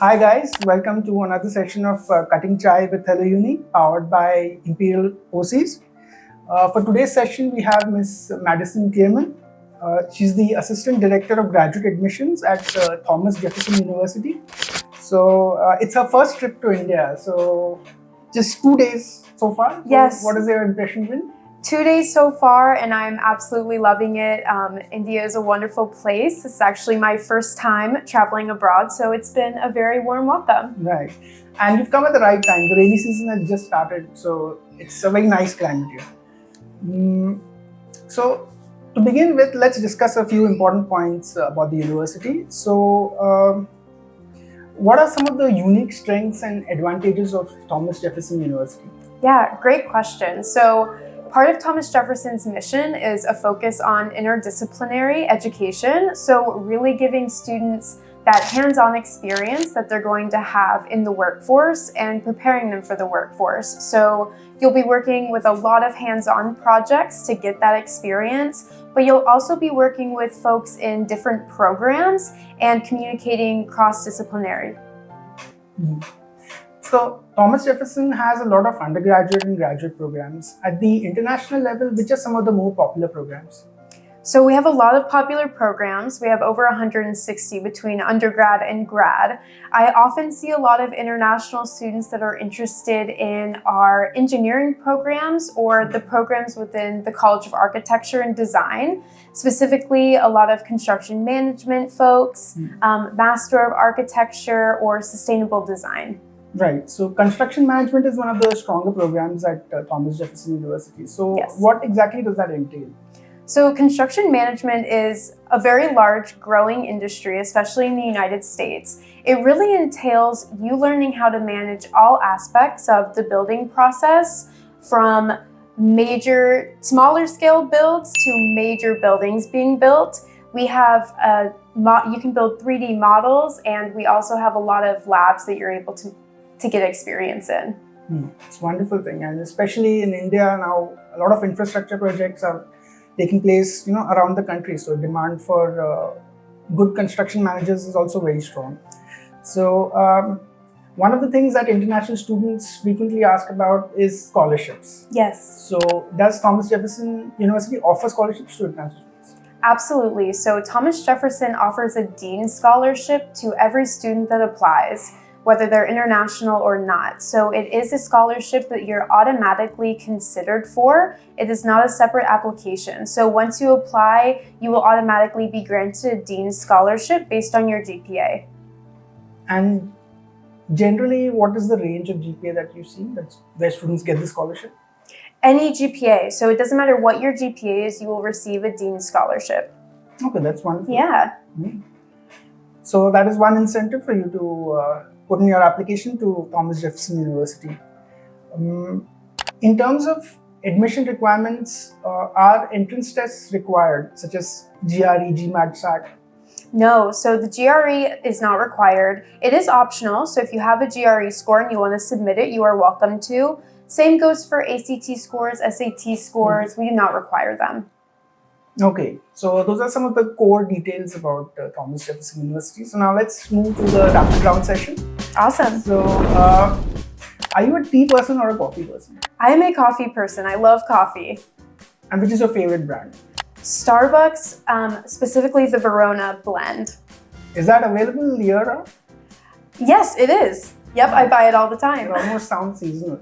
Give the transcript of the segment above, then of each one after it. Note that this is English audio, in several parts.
Hi guys, welcome to another session of Cutting Chai with HelloUni, powered by Imperial OCs. For today's session, we have Ms.Madison Klearman. She's the Assistant Director of Graduate Admissions at Thomas Jefferson University. So it's her first trip to India. So just 2 days so far. Yes. So what has your impression been? 2 days so far, and I'm absolutely loving it. India is a wonderful place. It's actually my first time traveling abroad, so it's been a very warm welcome. Right. And you've come at the right time. The rainy season has just started, so it's a very nice climate here. So to begin with, let's discuss a few important points about the university. So what are some of the unique strengths and advantages of Thomas Jefferson University? Yeah, great question. So part of Thomas Jefferson's mission is a focus on interdisciplinary education. So really giving students that hands-on experience that they're going to have in the workforce and preparing them for the workforce. So you'll be working with a lot of hands-on projects to get that experience, but you'll also be working with folks in different programs and communicating cross-disciplinary. So Thomas Jefferson has a lot of undergraduate and graduate programs. At the international level, which are some of the more popular programs? So we have a lot of popular programs. We have over 160 between undergrad and grad. I often see a lot of international students that are interested in our engineering programs or the programs within the College of Architecture and Design, specifically a lot of construction management folks, Master of Architecture or Sustainable Design. Right. So construction management is one of the stronger programs at Thomas Jefferson University. So Yes. What exactly does that entail? So construction management is a very large growing industry, especially in the United States. It really entails you learning how to manage all aspects of the building process, from major, smaller scale builds to major buildings being built. We have you can build 3D models, and we also have a lot of labs that you're able to get experience in. It's a wonderful thing, and especially in India now, a lot of infrastructure projects are taking place, around the country. So demand for good construction managers is also very strong. So one of the things that international students frequently ask about is scholarships. Yes. So does Thomas Jefferson University offer scholarships to international students? Absolutely. So Thomas Jefferson offers a Dean Scholarship to every student that applies, whether they're international or not. So it is a scholarship that you're automatically considered for. It is not a separate application. So once you apply, you will automatically be granted a Dean Scholarship based on your GPA. And generally, what is the range of GPA that you see where students get the scholarship? Any GPA. So it doesn't matter what your GPA is, you will receive a Dean Scholarship. Okay, that's wonderful. Yeah. So that is one incentive for you to put in your application to Thomas Jefferson University. In terms of admission requirements, are entrance tests required, such as GRE, GMAT, SAT? No, so the GRE is not required. It is optional, so if you have a GRE score and you want to submit it, you are welcome to. Same goes for ACT scores, SAT scores. We do not require them. Okay, so those are some of the core details about Thomas Jefferson University. So now let's move to the rapid round session. Awesome. So are you a tea person or a coffee person? I am a coffee person. I love coffee. And which is your favorite brand? Starbucks, specifically the Verona blend. Is that available year-round? Yes, it is. Yep, I buy it all the It time. almost sounds seasonal.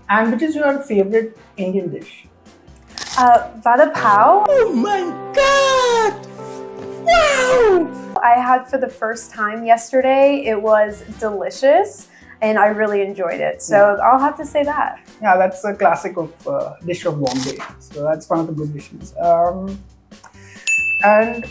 And which is your favorite Indian dish? Vada pav. Oh my God! Wow! I had for the first time yesterday. It was delicious, and I really enjoyed it. So I'll have to say that. Yeah, that's a classic of dish of Bombay. So that's one of the good dishes. And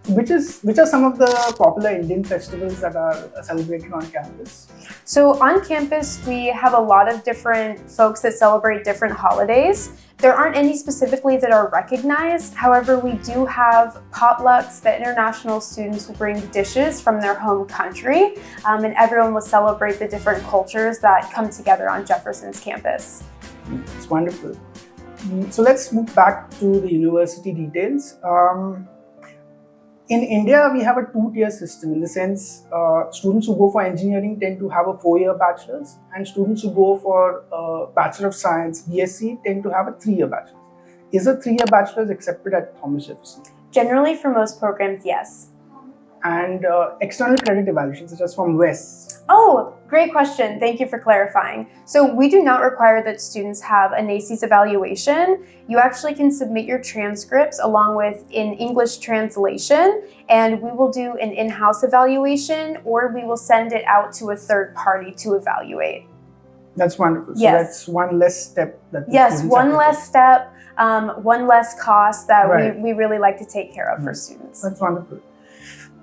which are some of the popular Indian festivals that are celebrated on campus? So on campus, we have a lot of different folks that celebrate different holidays. There aren't any specifically that are recognized. However, we do have potlucks that international students will bring dishes from their home country, and everyone will celebrate the different cultures that come together on Jefferson's campus. It's wonderful. So let's move back to the university details. In India, we have a two-tier system in the sense students who go for engineering tend to have a 4-year bachelor's, and students who go for Bachelor of Science, BSc, tend to have a 3-year bachelor's. Is a 3-year bachelor's accepted at Thomas Jefferson? Generally, for most programs, yes. And external credit evaluations, such as from WES? Oh, great question. Thank you for clarifying. So we do not require that students have a NACES evaluation. You actually can submit your transcripts along with an English translation, and we will do an in-house evaluation, or we will send it out to a third party to evaluate. That's wonderful. Yes. So that's one less step that the Yes, students one have to less take. step, one less cost that Right. we really like to take care of for students. That's wonderful.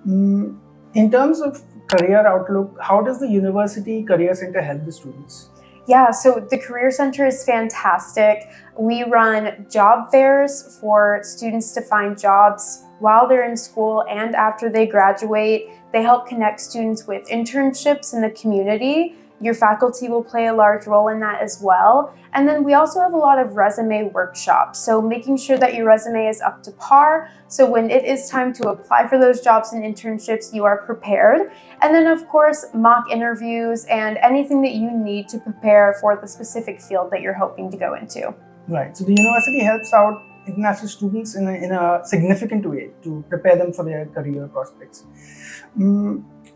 In terms of career outlook, how does the University Career Center help the students? Yeah, so the Career Center is fantastic. We run job fairs for students to find jobs while they're in school and after they graduate. They help connect students with internships in the community. Your faculty will play a large role in that as well. And then we also have a lot of resume workshops. So making sure that your resume is up to par. So when it is time to apply for those jobs and internships, you are prepared. And then of course, mock interviews and anything that you need to prepare for the specific field that you're hoping to go into. Right. So the university helps out international students in a significant way to prepare them for their career prospects.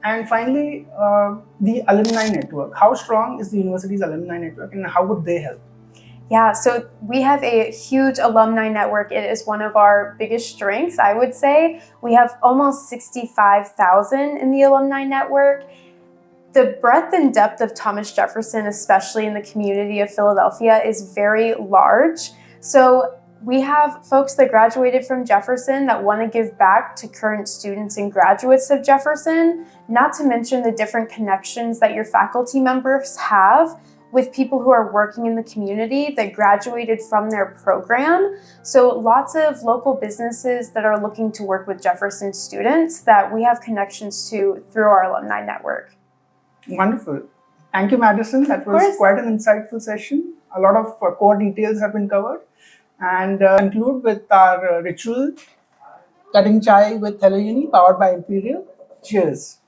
And finally, the alumni network. How strong is the university's alumni network, and how would they help? Yeah, so we have a huge alumni network. It is one of our biggest strengths, I would say. We have almost 65,000 in the alumni network. The breadth and depth of Thomas Jefferson, especially in the community of Philadelphia, is very large. So we have folks that graduated from Jefferson that want to give back to current students and graduates of Jefferson, not to mention the different connections that your faculty members have with people who are working in the community that graduated from their program. So lots of local businesses that are looking to work with Jefferson students that we have connections to through our alumni network. Wonderful. Thank you, Madison. That was quite an insightful session. A lot of core details have been covered. And conclude with our ritual, cutting chai with HelloUni, powered by Imperial. Cheers.